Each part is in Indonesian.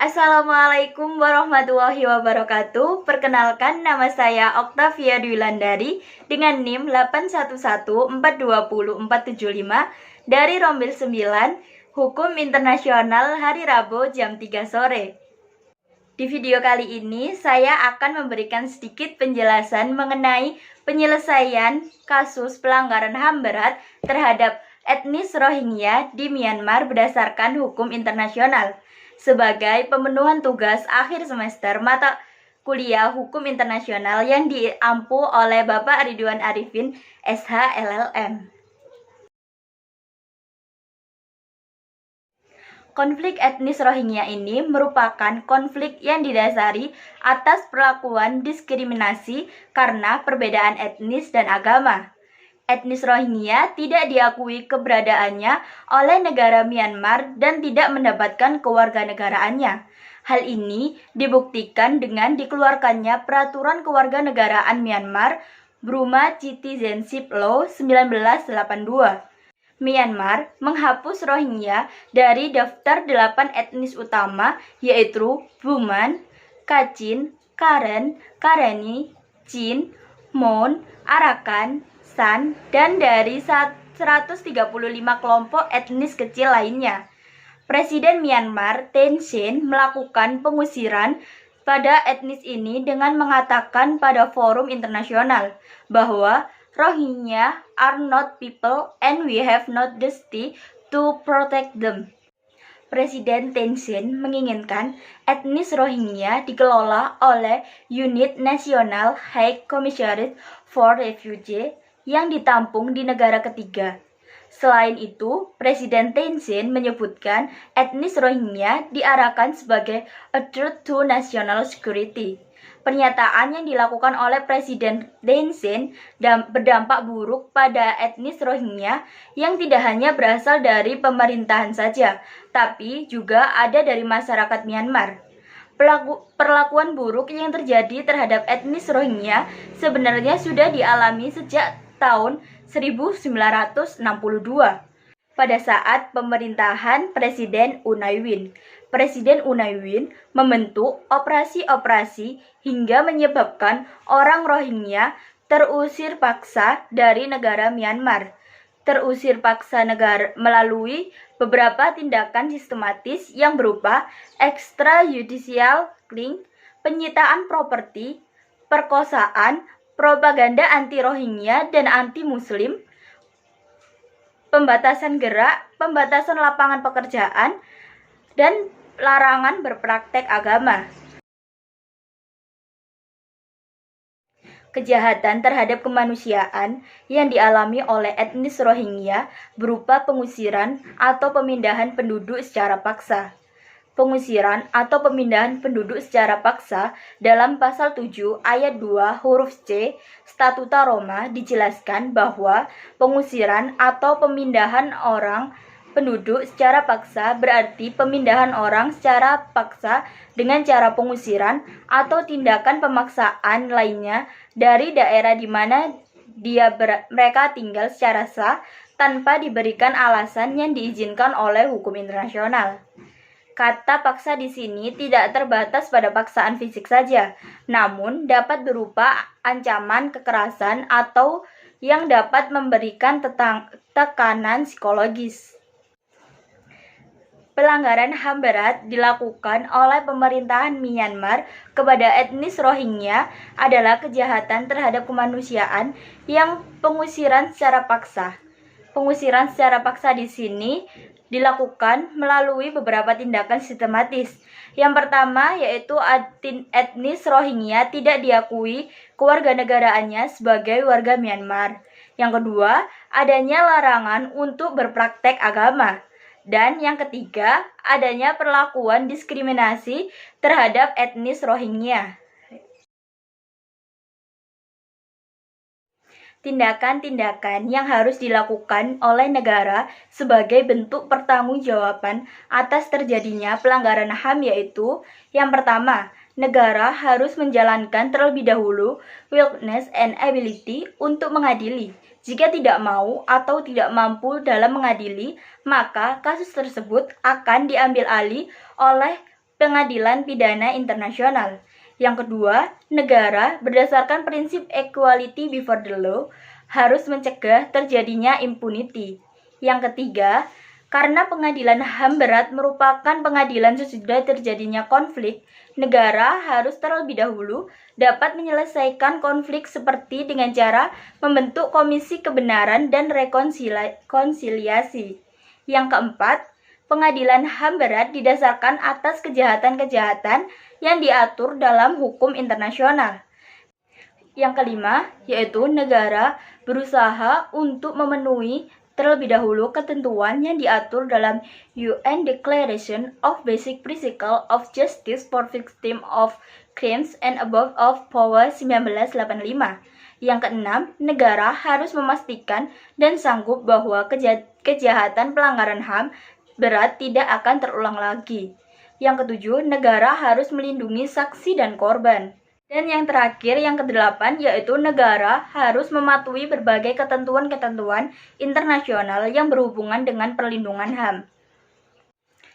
Assalamualaikum warahmatullahi wabarakatuh. Perkenalkan, nama saya Oktavia Dwilandari dengan NIM 811420475 dari Rombil 9, Hukum Internasional hari Rabu jam 3 sore. Di video kali ini, saya akan memberikan sedikit penjelasan mengenai penyelesaian kasus pelanggaran HAM berat terhadap etnis Rohingya di Myanmar berdasarkan hukum internasional sebagai pemenuhan tugas akhir semester mata kuliah Hukum Internasional yang diampu oleh Bapak Ridwan Arifin, SH LLM. Konflik etnis Rohingya ini merupakan konflik yang didasari atas perlakuan diskriminasi karena perbedaan etnis dan agama. Etnis Rohingya tidak diakui keberadaannya oleh negara Myanmar dan tidak mendapatkan kewarganegaraannya. Hal ini dibuktikan dengan dikeluarkannya Peraturan Kewarganegaraan Myanmar Burma Citizenship Law 1982. Myanmar menghapus Rohingya dari daftar 8 etnis utama yaitu Burman, Kachin, Karen, Karenni, Chin, Mon, Arakan, San, dan dari 135 kelompok etnis kecil lainnya. Presiden Myanmar Thein Sein melakukan pengusiran pada etnis ini dengan mengatakan pada forum internasional bahwa Rohingya are not people and we have not the duty to protect them. Presiden Thein Sein menginginkan etnis Rohingya dikelola oleh Unit National High Commissariat for Refugees yang ditampung di negara ketiga. Selain itu, Presiden Thein Sein menyebutkan etnis Rohingya diarahkan sebagai a threat to national security. Pernyataan yang dilakukan oleh Presiden Thein Sein berdampak buruk pada etnis Rohingya yang tidak hanya berasal dari pemerintahan saja, tapi juga ada dari masyarakat Myanmar. Perlakuan buruk yang terjadi terhadap etnis Rohingya sebenarnya sudah dialami sejak tahun 1962 pada saat pemerintahan Presiden Un Ayun. Presiden Un Ayun membentuk operasi-operasi hingga menyebabkan orang Rohingya terusir paksa dari negara Myanmar. Terusir paksa negara melalui beberapa tindakan sistematis yang berupa extrajudicial killing, penyitaan properti, perkosaan, propaganda anti-Rohingya dan anti-Muslim, pembatasan gerak, pembatasan lapangan pekerjaan, dan larangan berpraktek agama. Kejahatan terhadap kemanusiaan yang dialami oleh etnis Rohingya berupa pengusiran atau pemindahan penduduk secara paksa. Pengusiran atau pemindahan penduduk secara paksa dalam pasal 7 ayat 2 huruf C Statuta Roma dijelaskan bahwa pengusiran atau pemindahan orang penduduk secara paksa berarti pemindahan orang secara paksa dengan cara pengusiran atau tindakan pemaksaan lainnya dari daerah di mana mereka tinggal secara sah tanpa diberikan alasan yang diizinkan oleh hukum internasional. Kata paksa di sini tidak terbatas pada paksaan fisik saja, namun dapat berupa ancaman kekerasan atau yang dapat memberikan tekanan psikologis. Pelanggaran HAM berat dilakukan oleh pemerintahan Myanmar kepada etnis Rohingya adalah kejahatan terhadap kemanusiaan yang pengusiran secara paksa. Pengusiran secara paksa di sini dilakukan melalui beberapa tindakan sistematis. Yang pertama yaitu etnis Rohingya tidak diakui kewarganegaraannya sebagai warga Myanmar. Yang kedua, adanya larangan untuk berpraktek agama. Dan yang ketiga, adanya perlakuan diskriminasi terhadap etnis Rohingya. Tindakan-tindakan yang harus dilakukan oleh negara sebagai bentuk pertanggungjawaban atas terjadinya pelanggaran HAM yaitu: yang pertama, negara harus menjalankan terlebih dahulu willingness and ability untuk mengadili. Jika tidak mau atau tidak mampu dalam mengadili, maka kasus tersebut akan diambil alih oleh pengadilan pidana internasional. Yang kedua, negara berdasarkan prinsip equality before the law harus mencegah terjadinya impunity. Yang ketiga, karena pengadilan HAM berat merupakan pengadilan sesudah terjadinya konflik, negara harus terlebih dahulu dapat menyelesaikan konflik seperti dengan cara membentuk Komisi Kebenaran dan Rekonsiliasi. Yang keempat, pengadilan HAM berat didasarkan atas kejahatan-kejahatan yang diatur dalam hukum internasional. Yang kelima, yaitu negara berusaha untuk memenuhi terlebih dahulu ketentuan yang diatur dalam UN Declaration of Basic Principles of Justice for Victims of Crimes and Abuse of Power 1985. Yang keenam, negara harus memastikan dan sanggup bahwa kejahatan pelanggaran HAM berat tidak akan terulang lagi. Yang ketujuh, negara harus melindungi saksi dan korban. Dan yang terakhir, yang kedelapan, yaitu negara harus mematuhi berbagai ketentuan-ketentuan internasional yang berhubungan dengan perlindungan HAM.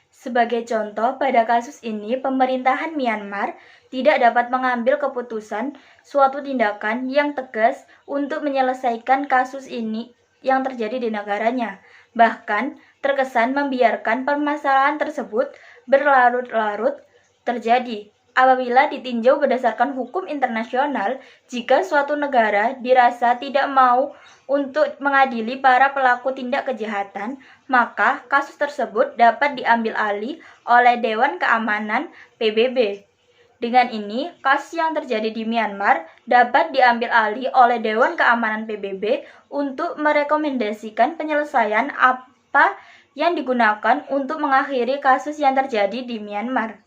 Sebagai contoh, pada kasus ini, pemerintahan Myanmar tidak dapat mengambil keputusan suatu tindakan yang tegas untuk menyelesaikan kasus ini yang terjadi di negaranya. Bahkan, terkesan membiarkan permasalahan tersebut berlarut-larut terjadi. Apabila ditinjau berdasarkan hukum internasional, jika suatu negara dirasa tidak mau untuk mengadili para pelaku tindak kejahatan, maka kasus tersebut dapat diambil alih oleh Dewan Keamanan PBB. Dengan ini, kasus yang terjadi di Myanmar dapat diambil alih oleh Dewan Keamanan PBB untuk merekomendasikan penyelesaian apa yang digunakan untuk mengakhiri kasus yang terjadi di Myanmar.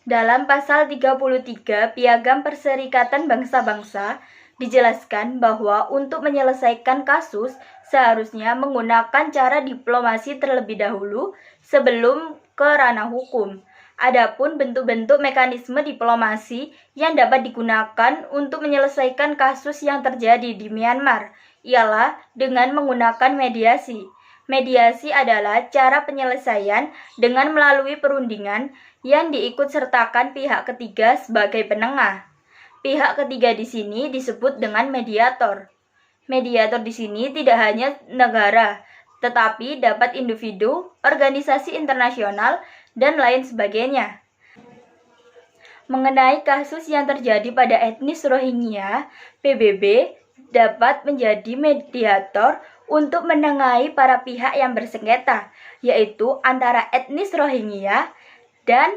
Dalam pasal 33 Piagam Perserikatan Bangsa-Bangsa dijelaskan bahwa untuk menyelesaikan kasus seharusnya menggunakan cara diplomasi terlebih dahulu sebelum ke ranah hukum. Adapun bentuk-bentuk mekanisme diplomasi yang dapat digunakan untuk menyelesaikan kasus yang terjadi di Myanmar ialah dengan menggunakan mediasi. Mediasi adalah cara penyelesaian dengan melalui perundingan yang diikutsertakan pihak ketiga sebagai penengah. Pihak ketiga di sini disebut dengan mediator. Mediator di sini tidak hanya negara, tetapi dapat individu, organisasi internasional, dan lain sebagainya. Mengenai kasus yang terjadi pada etnis Rohingya, PBB dapat menjadi mediator untuk menengahi para pihak yang bersengketa, yaitu antara etnis Rohingya dan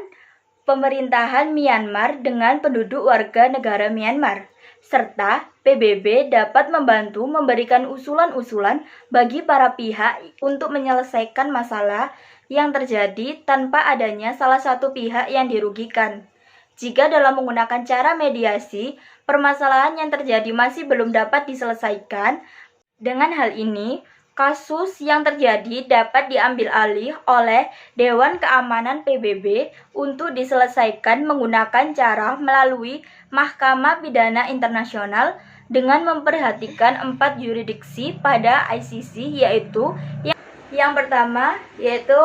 pemerintahan Myanmar dengan penduduk warga negara Myanmar. Serta PBB dapat membantu memberikan usulan-usulan bagi para pihak untuk menyelesaikan masalah yang terjadi tanpa adanya salah satu pihak yang dirugikan. Jika dalam menggunakan cara mediasi, permasalahan yang terjadi masih belum dapat diselesaikan, dengan hal ini, kasus yang terjadi dapat diambil alih oleh Dewan Keamanan PBB untuk diselesaikan menggunakan cara melalui Mahkamah Pidana Internasional dengan memperhatikan 4 yurisdiksi pada ICC, yaitu yang pertama yaitu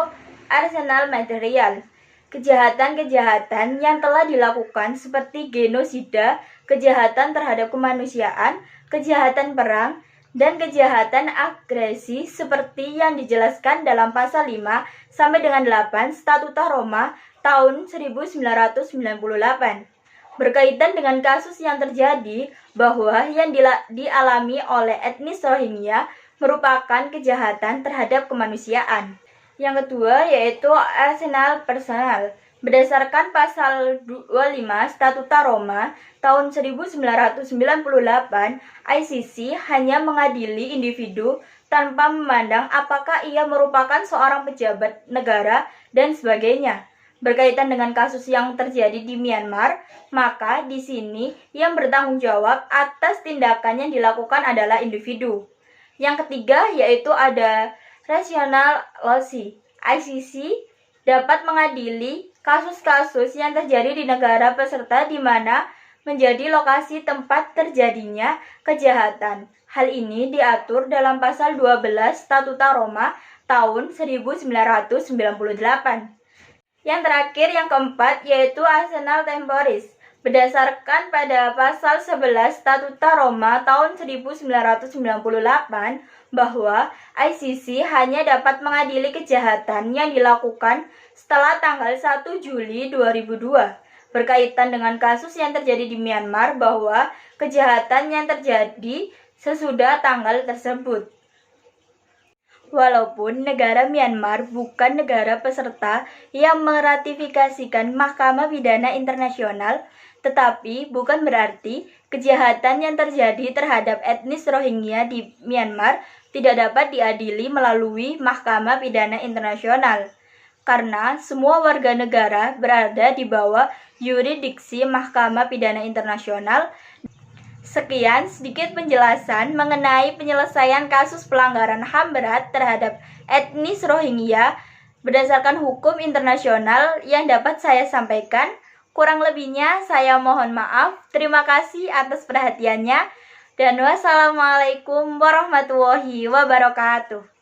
arsenal material. Kejahatan-kejahatan yang telah dilakukan seperti genosida, kejahatan terhadap kemanusiaan, kejahatan perang, dan kejahatan agresi seperti yang dijelaskan dalam pasal 5 sampai dengan 8 Statuta Roma tahun 1998. Berkaitan dengan kasus yang terjadi bahwa yang dialami oleh etnis Rohingya merupakan kejahatan terhadap kemanusiaan. Yang kedua yaitu arsenal personal. Berdasarkan pasal 25 Statuta Roma tahun 1998, ICC hanya mengadili individu tanpa memandang apakah ia merupakan seorang pejabat negara dan sebagainya. Berkaitan dengan kasus yang terjadi di Myanmar, maka di sini yang bertanggung jawab atas tindakan yang dilakukan adalah individu. Yang ketiga yaitu ada rational loci. ICC dapat mengadili kasus-kasus yang terjadi di negara peserta di mana menjadi lokasi tempat terjadinya kejahatan. Hal ini diatur dalam pasal 12 Statuta Roma tahun 1998. Yang terakhir, yang keempat, yaitu Arsenal Temporis. Berdasarkan pada pasal 11 Statuta Roma tahun 1998 bahwa ICC hanya dapat mengadili kejahatan yang dilakukan setelah tanggal 1 Juli 2002 berkaitan dengan kasus yang terjadi di Myanmar, bahwa kejahatan yang terjadi sesudah tanggal tersebut. Walaupun negara Myanmar bukan negara peserta yang meratifikasikan Mahkamah Pidana Internasional, tetapi bukan berarti kejahatan yang terjadi terhadap etnis Rohingya di Myanmar tidak dapat diadili melalui Mahkamah Pidana Internasional, karena semua warga negara berada di bawah yurisdiksi Mahkamah Pidana Internasional. Sekian sedikit penjelasan mengenai penyelesaian kasus pelanggaran HAM berat terhadap etnis Rohingya berdasarkan hukum internasional yang dapat saya sampaikan. Kurang lebihnya saya mohon maaf. Terima kasih atas perhatiannya, dan wassalamualaikum warahmatullahi wabarakatuh.